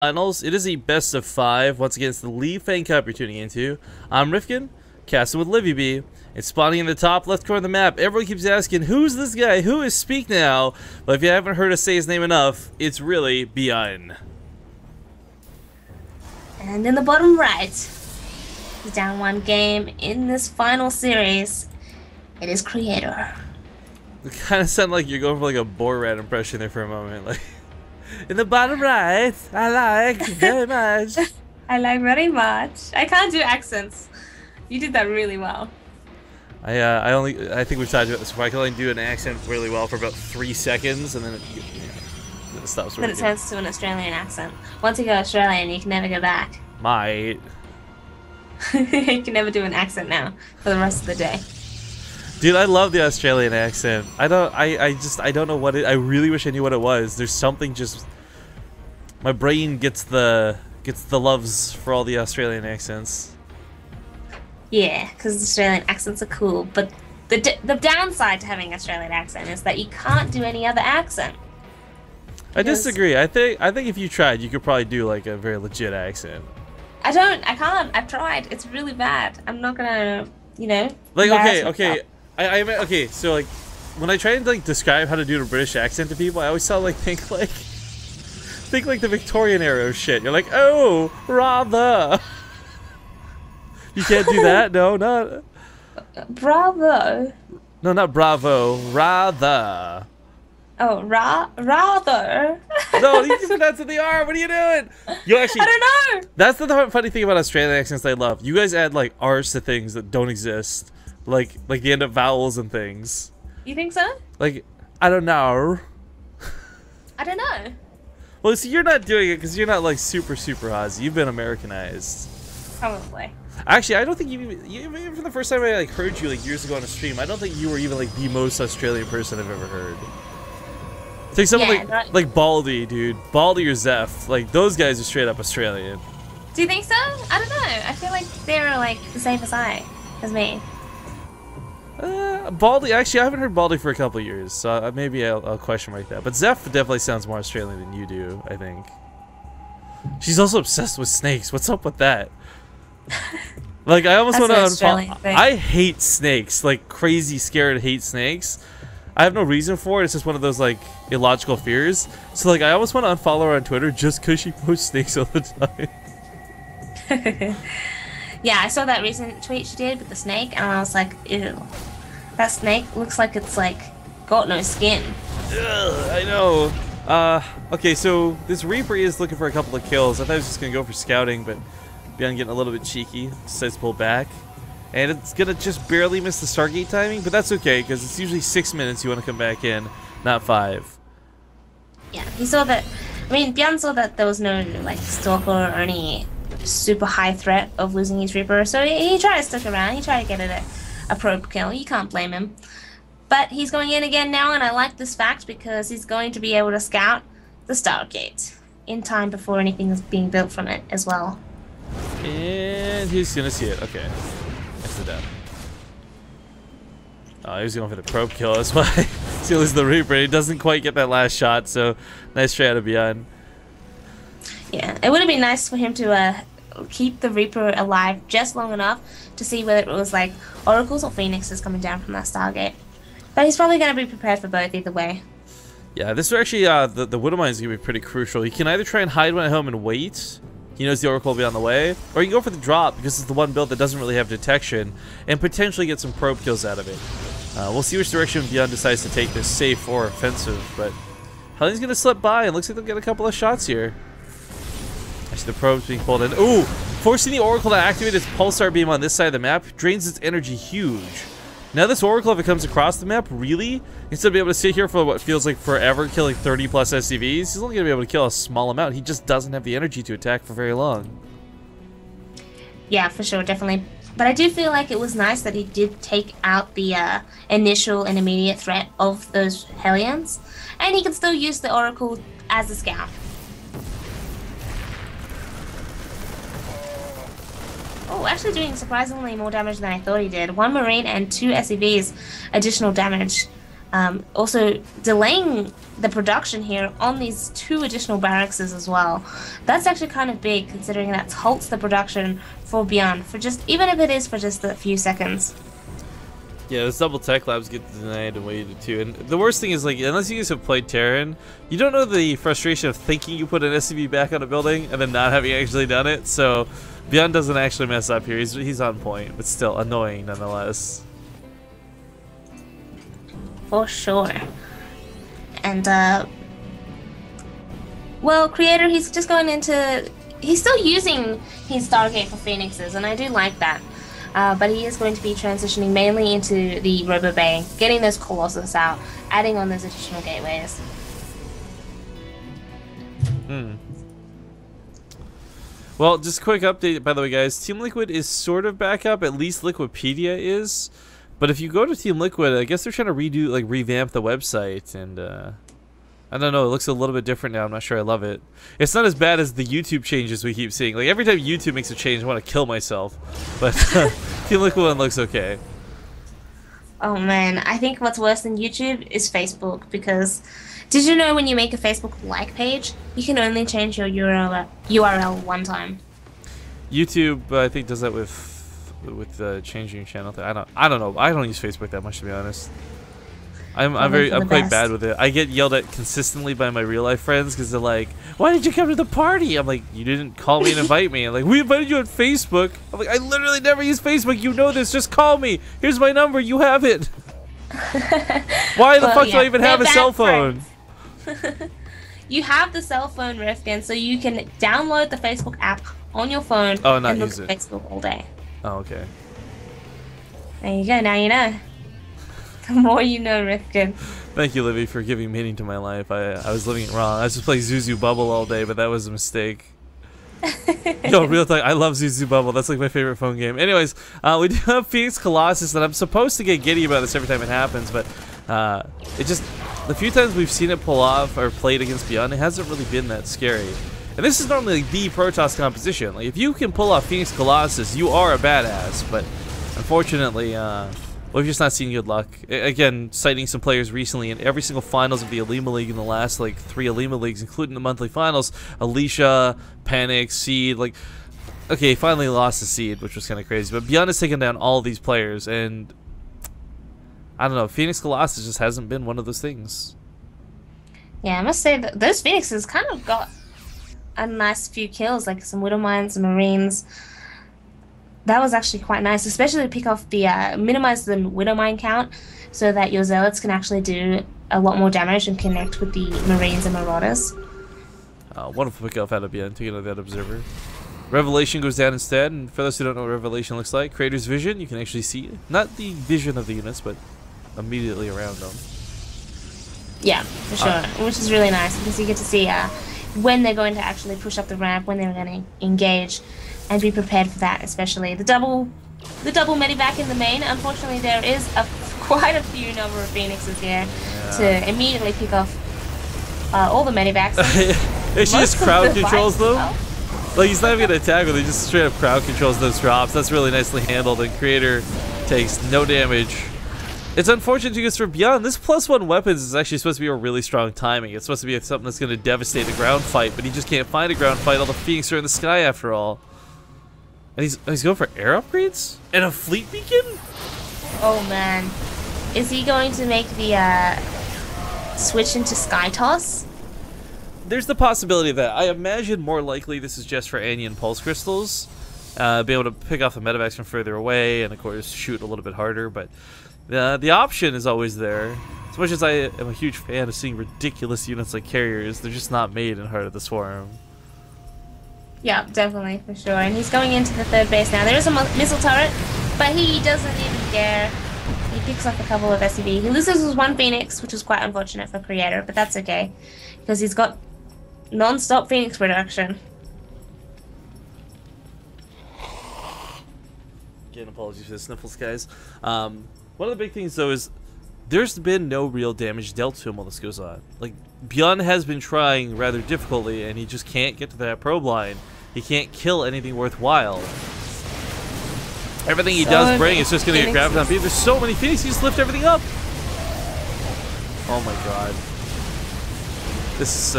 Finals. It is a best of 5 once again. It's the Leifeng Cup you're tuning into. I'm Rifkin, casting with Livy B. It's spawning in the top left corner of the map. Everyone keeps asking, who's this guy? Who is Speak Now? But if you haven't heard us say his name enough, it's really Byun. And in the bottom right, he's down one game in this final series. It is Creator. It kind of sounded like you're going for like a Borat impression there for a moment. Like, in the bottom right, I like very much. I like very much. I can't do accents. You did that really well. I think we've talked about this before. I can only do an accent really well for about 3 seconds, and then it stops working. Then it turns to an Australian accent. Once you go Australian, you can never go back. Might. You can never do an accent now for the rest of the day. Dude, I love the Australian accent. I don't know what it. I really wish I knew what it was. There's something just. My brain gets the loves for all the Australian accents. Yeah, because Australian accents are cool, but the downside to having an Australian accent is that you can't do any other accent. I disagree. I think if you tried, you could probably do like a very legit accent. I can't. I've tried. It's really bad. I'm not gonna, Like, okay. Okay, so like, when I try and like describe how to do a British accent to people, I always sound like think like the Victorian era shit. You're like, oh, rather. You can't do that. No, not. Bravo. No, not bravo. Rather. Oh, rather. No, you just pronounced the R. What are you doing? You actually. I don't know. That's the funny thing about Australian accents I love. You guys add like R's to things that don't exist. Like the end of vowels and things. You think so? Like, I don't know. I don't know. Well, see, you're not doing it because you're not like super Aussie. You've been Americanized. Probably. Actually, I don't think even for the first time I like heard you like years ago on a stream, I don't think you were even like the most Australian person I've ever heard. Take someone like Baldy, dude. Baldy or Zeph. Like, those guys are straight up Australian. Do you think so? I don't know. I feel like they're like the same as me. Baldy, actually, I haven't heard Baldy for a couple of years, so maybe I'll question mark that. But Zeph definitely sounds more Australian than you do, I think. She's also obsessed with snakes. What's up with that? Like, I almost want to unfollow. I hate snakes. Like, crazy scared hate snakes. I have no reason for it. It's just one of those, like, illogical fears. So, like, I almost want to unfollow her on Twitter just because she posts snakes all the time. Yeah, I saw that recent tweet she did with the snake, and I was like, ew. That snake looks like it's, like, got no skin. Ugh, I know. Okay, so this Reaper is looking for a couple of kills. I thought I was just going to go for scouting, but Byun getting a little bit cheeky. Decides to pull back. And it's going to just barely miss the Stargate timing, but that's okay, because it's usually 6 minutes you want to come back in, not 5. Yeah, he saw that. I mean, Byun saw that there was no, like, stalker or any super high threat of losing his Reaper, so he tried to stick around. He tried to get it a probe kill. You can't blame him. But he's going in again now, and I like this fact because he's going to be able to scout the Stargate in time before anything is being built from it as well. And he's going to see it. Okay. That's the death. Oh, he was going for the probe kill. That's why he loses the Reaper. He doesn't quite get that last shot, so nice try out of Byun. Yeah, it would have been nice for him to keep the Reaper alive just long enough to see whether it was like Oracles or Phoenixes coming down from that Stargate. But he's probably going to be prepared for both either way. Yeah, this is actually, the Widowmine is going to be pretty crucial. He can either try and hide one at home and wait. He knows the Oracle will be on the way. Or you can go for the drop because it's the one build that doesn't really have detection and potentially get some probe kills out of it. We'll see which direction Byun decides to take this, safe or offensive. But Helene's going to slip by and looks like they'll get a couple of shots here. I see the probes being pulled in. Ooh! Forcing the Oracle to activate its pulsar beam on this side of the map drains its energy huge. Now this Oracle, if it comes across the map, really, instead of being able to sit here for what feels like forever killing 30 plus SCVs, he's only going to be able to kill a small amount. He just doesn't have the energy to attack for very long. Yeah, for sure, definitely. But I do feel like it was nice that he did take out the initial and immediate threat of those Hellions, and he can still use the Oracle as a scout. Oh, actually doing surprisingly more damage than I thought he did. 1 Marine and 2 SCVs additional damage Also delaying the production here on these 2 additional barracks as well. That's actually kind of big, considering that halts the production for Byun for just, even if it is for just a few seconds. Yeah, those double tech labs get denied and waited too. And the worst thing is, like, unless you guys have played Terran, you don't know the frustration of thinking you put an SCV back on a building and then not having actually done it. So Byun doesn't actually mess up here. He's on point, but still annoying nonetheless. For sure. And well, Creator, he's just going into, he's still using his Stargate for Phoenixes, and I do like that. But he is going to be transitioning mainly into the Robo Bay, getting those Colossus out, adding on those additional gateways. Well, just a quick update, by the way, guys. Team Liquid is sort of back up, at least Liquipedia is. But if you go to Team Liquid, I guess they're trying to revamp the website, and I don't know, it looks a little bit different now. I'm not sure I love it. It's not as bad as the YouTube changes we keep seeing. Like, every time YouTube makes a change, I want to kill myself. But Team Liquid one looks okay. Oh man, I think what's worse than YouTube is Facebook, because did you know when you make a Facebook like page, you can only change your URL one time? YouTube, I think, does that with changing your channel thing. I don't know. I don't use Facebook that much, to be honest. I'm quite bad with it. I get yelled at consistently by my real life friends because they're like, "Why did you come to the party?" I'm like, "You didn't call me and invite me." I'm like, "We invited you on Facebook." I'm like, "I literally never use Facebook. You know this. Just call me. Here's my number. You have it." Why the fuck do I even have a cell phone? You have the cell phone, Rifkin, so you can download the Facebook app on your phone and look at Facebook all day. Oh, okay. There you go. Now you know. The more you know, Rifkin. Thank you, Livy, for giving meaning to my life. I was living it wrong. I was just playing Zuzu Bubble all day, but that was a mistake. Yo, real talk, I love Zuzu Bubble. That's like my favorite phone game. Anyways, we do have Phoenix Colossus, and I'm supposed to get giddy about this every time it happens, but it just, the few times we've seen it pull off or played against Byun, it hasn't really been that scary. And this is normally like the Protoss composition. Like, if you can pull off Phoenix Colossus, you are a badass, but unfortunately, we've just not seen good luck. Again, citing some players recently in every single finals of the Alima League in the last, like, 3 Alima Leagues, including the monthly finals, Alicia, Panic, Seed, like, okay, finally lost the Seed, which was kind of crazy, but Byun has taken down all these players, and I don't know, Phoenix Colossus just hasn't been one of those things. Yeah, I must say that those Phoenixes kind of got a nice few kills, like some Widow Mines, some Marines. That was actually quite nice, especially to pick off the, minimize the Widow Mine count so that your Zealots can actually do a lot more damage and connect with the Marines and Marauders. Wonderful pick off out of Byun, taking out that Observer. Revelation goes down instead, and for those who don't know what Revelation looks like, Creator's Vision, you can actually see, not the vision of the units, but immediately around them. Yeah, for sure, which is really nice, because you get to see when they're going to actually push up the ramp, when they're going to engage, and be prepared for that, especially the double medivac in the main. Unfortunately, there is quite a few number of Phoenixes here to immediately pick off all the medivacs. She just crowd controls them. Like, he's not even gonna attack them, he just straight up crowd controls those drops. That's really nicely handled, and Creator takes no damage. It's unfortunate because for Byun, this +1 weapons is actually supposed to be a really strong timing. It's supposed to be something that's going to devastate a ground fight, but he just can't find a ground fight. All the Phoenix are in the sky after all. And he's going for air upgrades? And a fleet beacon? Oh man. Is he going to make the switch into Sky Toss? There's the possibility of that. I imagine more likely this is just for Anion Pulse Crystals. Be able to pick off the medevacs from further away and of course shoot a little bit harder, but the option is always there. As much as I am a huge fan of seeing ridiculous units like carriers, they're just not made in Heart of the Swarm. Yeah, definitely, for sure. And he's going into the third base now. There is a missile turret, but he doesn't even care. He picks up a couple of SCV. He loses his 1 Phoenix, which is quite unfortunate for Creator, but that's okay, because he's got non-stop Phoenix production. Again, apologies for the sniffles, guys. One of the big things, though, is there's been no real damage dealt to him while this goes on. Like, Byun has been trying rather difficultly, and he just can't get to that probe line. He can't kill anything worthwhile. Everything he does bring is just going to get grabbed on. There's so many Phoenix, he just lift everything up. Oh my god. This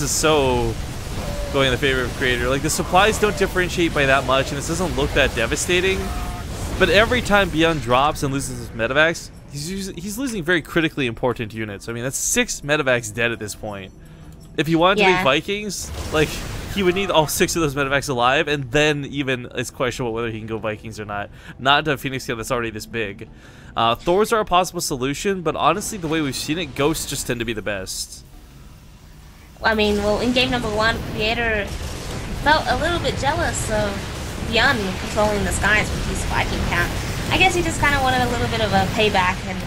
is so going in the favor of creator. Like, the supplies don't differentiate by that much, and this doesn't look that devastating. But every time Byun drops and loses his medevacs, he's losing very critically important units. I mean, that's 6 medevacs dead at this point. If he wanted to make Vikings, like, he would need all 6 of those medevacs alive, and then even it's questionable whether he can go Vikings or not. Not into a Phoenix scale that's already this big. Thors are a possible solution, but honestly, the way we've seen it, Ghosts just tend to be the best. I mean, well, in game number 1, Creator felt a little bit jealous of Byun controlling the skies with his Viking count. I guess he just kind of wanted a little bit of a payback, and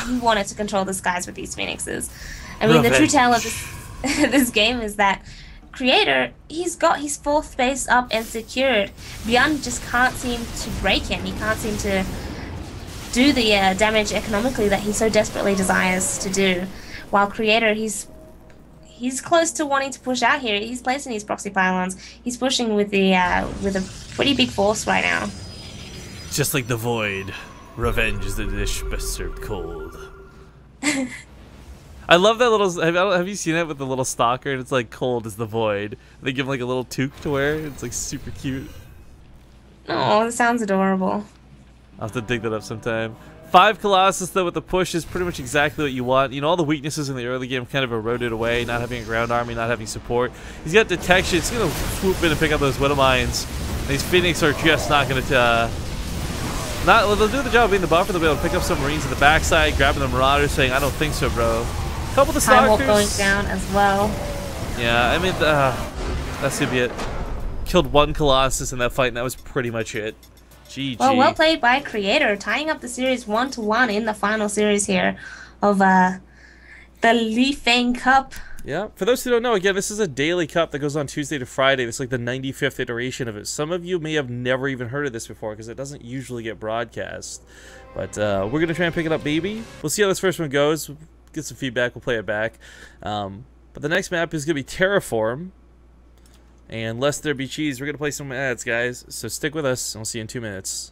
he wanted to control the skies with these Phoenixes. I mean, the true tale of this game is that Creator, he's got his 4th base up and secured. Byun just can't seem to break him. He can't seem to do the damage economically that he so desperately desires to do. While Creator, he's close to wanting to push out here. He's placing his proxy pylons. He's pushing with a pretty big force right now. Just like the Void, revenge is the dish best served cold. I love that little. Have you seen it with the little stalker? And it's like cold as the Void. They give him like a little toque to wear. It's like super cute. Oh, it sounds adorable. I'll have to dig that up sometime. 5 Colossus, though, with the push is pretty much exactly what you want. You know, all the weaknesses in the early game kind of eroded away, not having a ground army, not having support. He's got detection. He's going to swoop in and pick up those Widow Mines. These Phoenix are just not going to... well, they'll do the job of being the buffer. They'll be able to pick up some Marines in the backside, grabbing the Marauders, saying, I don't think so, bro. A couple of the Stalkers. Time Warp going down as well. Yeah, I mean, that's going to be it. Killed 1 Colossus in that fight, and that was pretty much it. GG. Well played by Creator, tying up the series 1-1 in the final series here of the Leifeng Cup. Yeah, for those who don't know, again, this is a daily cup that goes on Tuesday to Friday. This is like the 95th iteration of it. Some of you may have never even heard of this before because it doesn't usually get broadcast. But we're going to try and pick it up, baby. We'll see how this first one goes. We'll get some feedback. We'll play it back. But the next map is going to be Terraform. And lest there be cheese, we're going to play some ads, guys. So stick with us, and we'll see you in 2 minutes.